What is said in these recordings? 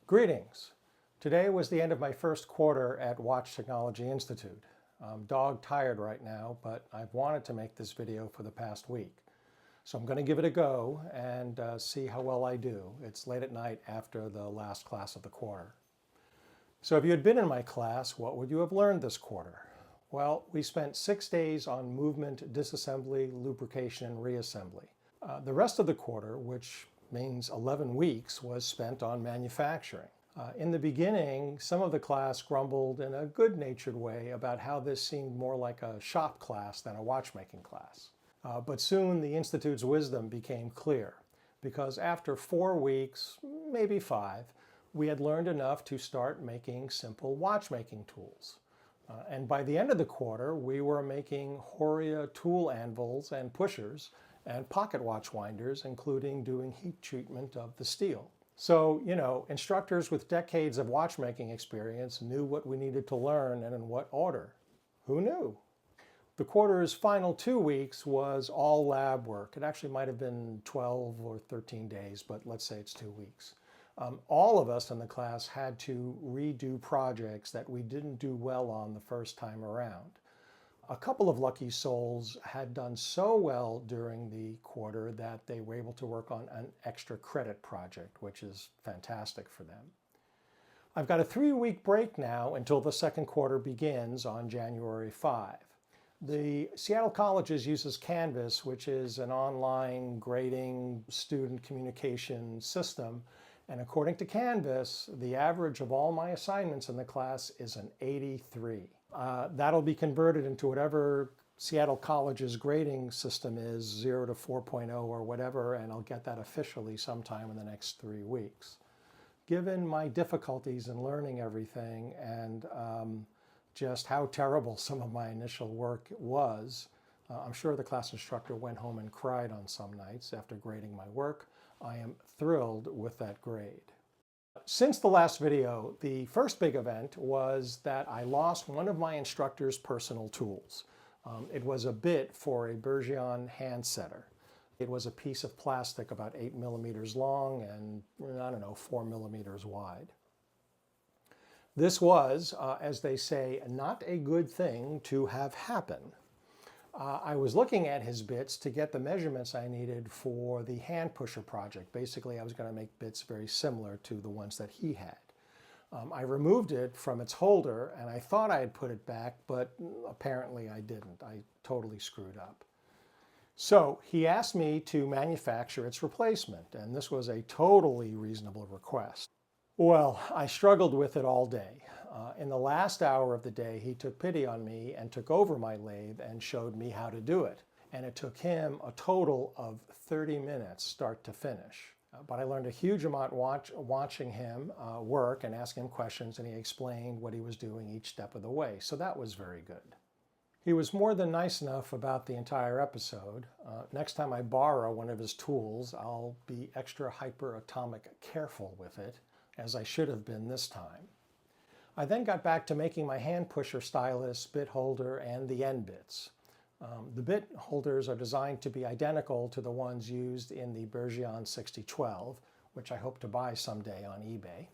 Greetings. Today was the end of my first quarter at Watch Technology Institute. I'm dog tired right now, but I've wanted to make this video for the past week. So I'm going to give it a go and see how well I do. It's late at night after the last class of the quarter. So if you had been in my class, what would you have learned this quarter? Well, we spent 6 days on movement, disassembly, lubrication, and reassembly. The rest of the quarter, which means 11 weeks, was spent on manufacturing. In the beginning, some of the class grumbled in a good-natured way about how this seemed more like a shop class than a watchmaking class. But soon the Institute's wisdom became clear, because after 4 weeks, maybe 5, we had learned enough to start making simple watchmaking tools. And by the end of the quarter, we were making Horia tool anvils and pushers and pocket watch winders, including doing heat treatment of the steel. So, instructors with decades of watchmaking experience knew what we needed to learn and in what order. Who knew? The quarter's final 2 weeks was all lab work. It actually might have been 12 or 13 days, but let's say it's 2 weeks. All of us in the class had to redo projects that we didn't do well on the first time around. A couple of lucky souls had done so well during the quarter that they were able to work on an extra credit project, which is fantastic for them. I've got a 3-week break now until the second quarter begins on January 5. The Seattle Colleges uses Canvas, which is an online grading student communication system. And according to Canvas, the average of all my assignments in the class is an 83. That'll be converted into whatever Seattle College's grading system is, 0 to 4.0 or whatever, and I'll get that officially sometime in the next 3 weeks. Given my difficulties in learning everything and just how terrible some of my initial work was, I'm sure the class instructor went home and cried on some nights after grading my work. I am thrilled with that grade. Since the last video, the first big event was that I lost one of my instructor's personal tools. It was a bit for a Bergeon hand setter. It was a piece of plastic about 8 millimeters long and, 4 millimeters wide. This was, as they say, not a good thing to have happen. I was looking at his bits to get the measurements I needed for the hand pusher project. Basically, I was going to make bits very similar to the ones that he had. I removed it from its holder and I thought I had put it back, but apparently I didn't. I totally screwed up. So he asked me to manufacture its replacement, and this was a totally reasonable request. Well, I struggled with it all day. In the last hour of the day, he took pity on me and took over my lathe and showed me how to do it. And it took him a total of 30 minutes start to finish. But I learned a huge amount watching him work and asking him questions, and he explained what he was doing each step of the way. So that was very good. He was more than nice enough about the entire episode. Next time I borrow one of his tools, I'll be extra hyperatomic careful with it, as I should have been this time. I then got back to making my hand pusher stylus, bit holder, and the end bits. The bit holders are designed to be identical to the ones used in the Bergeon 6012, which I hope to buy someday on eBay.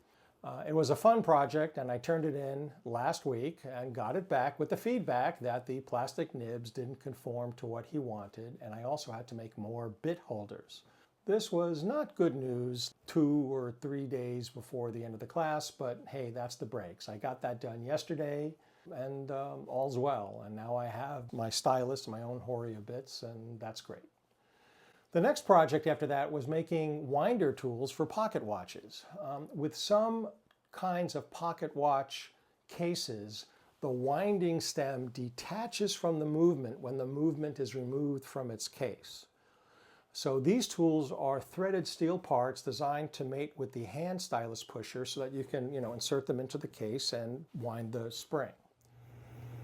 It was a fun project, and I turned it in last week and got it back with the feedback that the plastic nibs didn't conform to what he wanted, and I also had to make more bit holders. This was not good news 2 or 3 days before the end of the class, but hey, that's the breaks. I got that done yesterday, and all's well. And now I have my stylus, my own Horia bits, and that's great. The next project after that was making winder tools for pocket watches. With some kinds of pocket watch cases, the winding stem detaches from the movement when the movement is removed from its case. So these tools are threaded steel parts designed to mate with the hand stylus pusher so that you can, insert them into the case and wind the spring.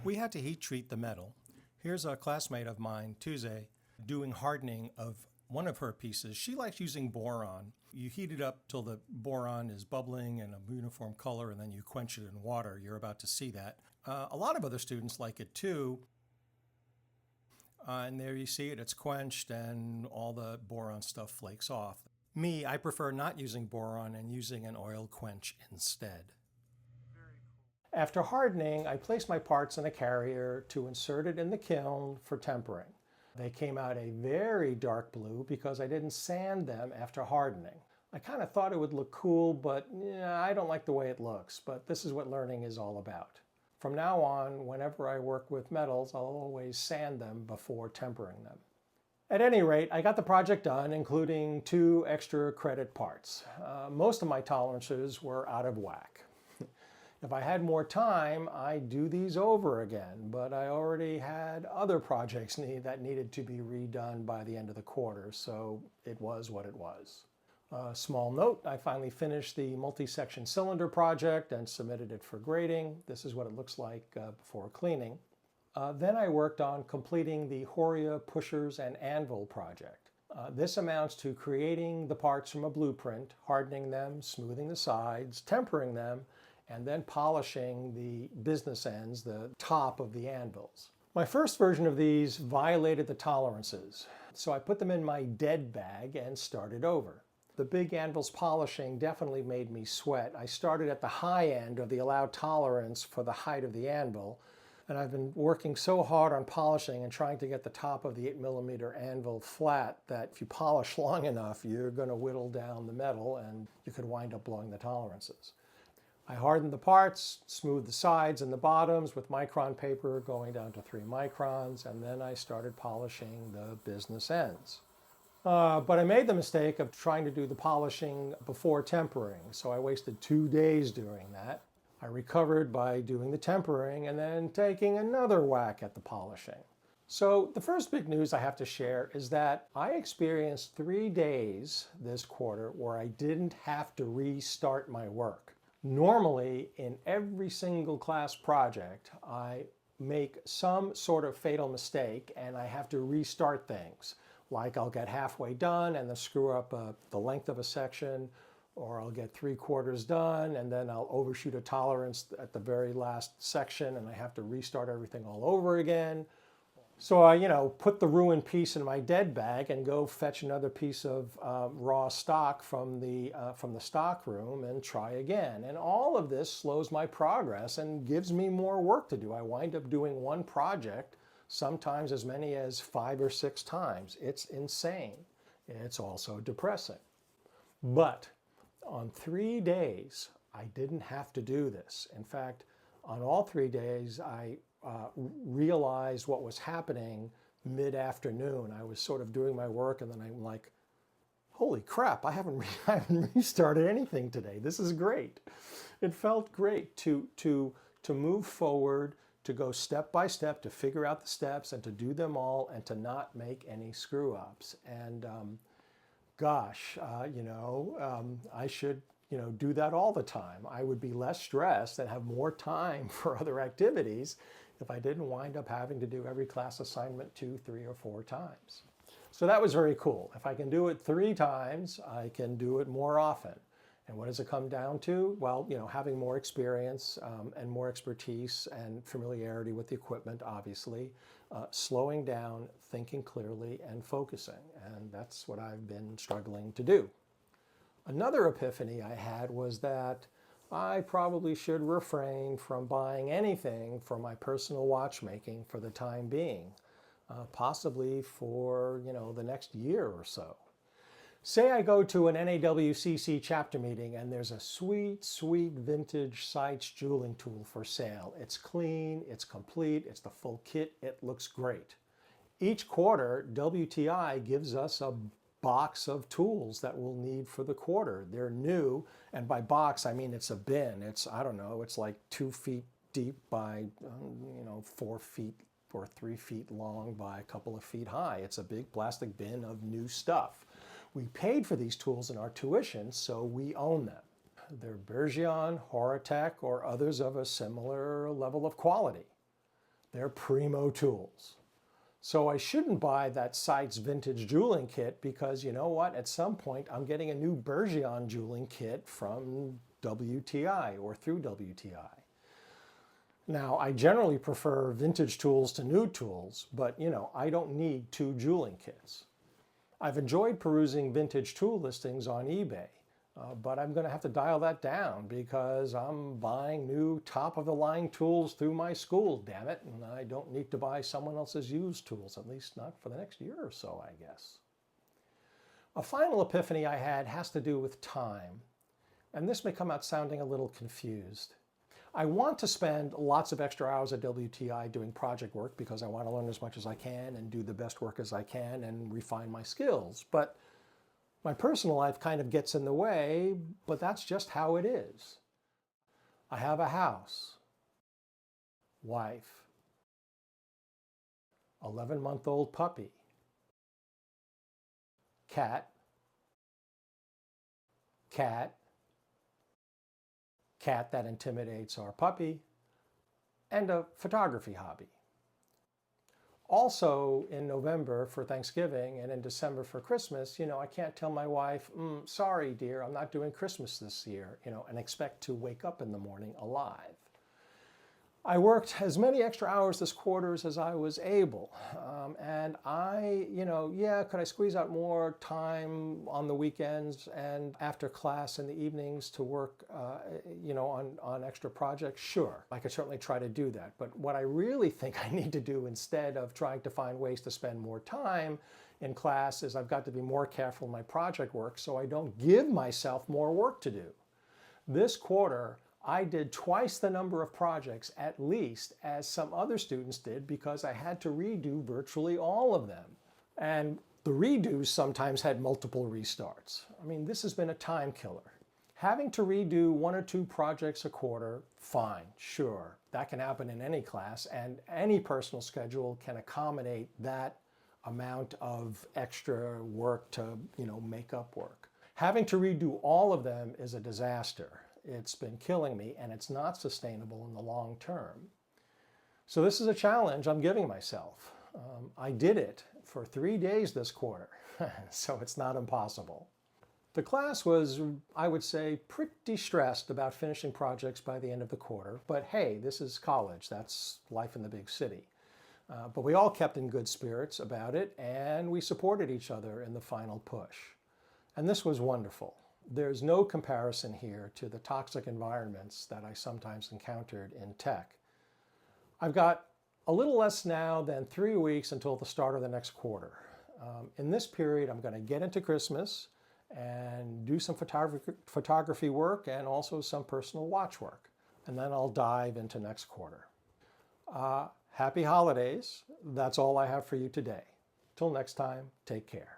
We had to heat treat the metal. Here's a classmate of mine, Tuesday, doing hardening of one of her pieces. She likes using boron. You heat it up till the boron is bubbling in a uniform color, and then you quench it in water. You're about to see that. A lot of other students like it too. And there you see it, it's quenched and all the boron stuff flakes off. Me, I prefer not using boron and using an oil quench instead. After hardening, I placed my parts in a carrier to insert it in the kiln for tempering. They came out a very dark blue because I didn't sand them after hardening. I kind of thought it would look cool, but I don't like the way it looks, but this is what learning is all about. From now on, whenever I work with metals, I'll always sand them before tempering them. At any rate, I got the project done, including 2 extra credit parts. Most of my tolerances were out of whack. If I had more time, I'd do these over again, but I already had other projects that needed to be redone by the end of the quarter, so it was what it was. Small note, I finally finished the multi-section cylinder project and submitted it for grading. This is what it looks like before cleaning. Then I worked on completing the Horia pushers and anvil project. This amounts to creating the parts from a blueprint, hardening them, smoothing the sides, tempering them, and then polishing the business ends, the top of the anvils. My first version of these violated the tolerances, so I put them in my dead bag and started over. The big anvil's polishing definitely made me sweat. I started at the high end of the allowed tolerance for the height of the anvil, and I've been working so hard on polishing and trying to get the top of the 8mm anvil flat that if you polish long enough, you're going to whittle down the metal and you could wind up blowing the tolerances. I hardened the parts, smoothed the sides and the bottoms with micron paper going down to 3 microns, and then I started polishing the business ends. But I made the mistake of trying to do the polishing before tempering, so I wasted 2 days doing that. I recovered by doing the tempering and then taking another whack at the polishing. So the first big news I have to share is that I experienced 3 days this quarter where I didn't have to restart my work. Normally, in every single class project, I make some sort of fatal mistake and I have to restart things. Like I'll get halfway done and then screw up the length of a section, or I'll get 3/4 done and then I'll overshoot a tolerance at the very last section and I have to restart everything all over again. So I, put the ruined piece in my dead bag and go fetch another piece of raw stock from the stock room and try again. And all of this slows my progress and gives me more work to do. I wind up doing one project, sometimes as many as 5 or 6 times. It's insane. It's also depressing. But on 3 days, I didn't have to do this. In fact, on all 3 days, I realized what was happening mid-afternoon. I was sort of doing my work and then I'm like, holy crap, I haven't restarted anything today. This is great. It felt great to move forward, to go step by step, to figure out the steps and to do them all and to not make any screw-ups. And gosh, I should do that all the time. I would be less stressed and have more time for other activities if I didn't wind up having to do every class assignment 2, 3, or 4 times. So that was very cool. If I can do it 3 times, I can do it more often. And what does it come down to? Well, having more experience and more expertise and familiarity with the equipment, obviously, slowing down, thinking clearly, and focusing. And that's what I've been struggling to do. Another epiphany I had was that I probably should refrain from buying anything for my personal watchmaking for the time being, possibly for, the next year or so. Say I go to an NAWCC chapter meeting and there's a sweet, sweet vintage Seitz jeweling tool for sale. It's clean, it's complete, it's the full kit, it looks great. Each quarter, WTI gives us a box of tools that we'll need for the quarter. They're new, and by box I mean it's a bin. It's, I don't know, it's like 2 feet deep by 4 feet or 3 feet long by a couple of feet high. It's a big plastic bin of new stuff. We paid for these tools in our tuition, so we own them. They're Bergeon, Horatec, or others of a similar level of quality. They're primo tools. So I shouldn't buy that Seitz vintage jeweling kit because you know what? At some point I'm getting a new Bergeon jeweling kit from WTI or through WTI. Now, I generally prefer vintage tools to new tools, but I don't need 2 jeweling kits. I've enjoyed perusing vintage tool listings on eBay, but I'm going to have to dial that down because I'm buying new top-of-the-line tools through my school, damn it, and I don't need to buy someone else's used tools, at least not for the next year or so, I guess. A final epiphany I had has to do with time, and this may come out sounding a little confused. I want to spend lots of extra hours at WTI doing project work because I want to learn as much as I can and do the best work as I can and refine my skills. But my personal life kind of gets in the way, but that's just how it is. I have a house, wife, 11-month-old puppy, cat, cat that intimidates our puppy, and a photography hobby. Also in November for Thanksgiving and in December for Christmas, I can't tell my wife, sorry dear, I'm not doing Christmas this year, and expect to wake up in the morning alive. I worked as many extra hours this quarter as I was able. And could I squeeze out more time on the weekends and after class in the evenings to work, on extra projects? Sure, I could certainly try to do that. But what I really think I need to do instead of trying to find ways to spend more time in class is I've got to be more careful in my project work so I don't give myself more work to do. This quarter, I did twice the number of projects, at least, as some other students did because I had to redo virtually all of them. And the redos sometimes had multiple restarts. I mean, this has been a time killer. Having to redo 1 or 2 projects a quarter, fine, sure. That can happen in any class, and any personal schedule can accommodate that amount of extra work to, make up work. Having to redo all of them is a disaster. It's been killing me, and it's not sustainable in the long term. So this is a challenge I'm giving myself. I did it for 3 days this quarter, so it's not impossible. The class was, I would say, pretty stressed about finishing projects by the end of the quarter, but hey, this is college. That's life in the big city. But we all kept in good spirits about it, and we supported each other in the final push. And this was wonderful. There's no comparison here to the toxic environments that I sometimes encountered in tech. I've got a little less now than 3 weeks until the start of the next quarter. In this period, I'm going to get into Christmas and do some photography work and also some personal watch work. And then I'll dive into next quarter. Happy holidays. That's all I have for you today. Till next time, take care.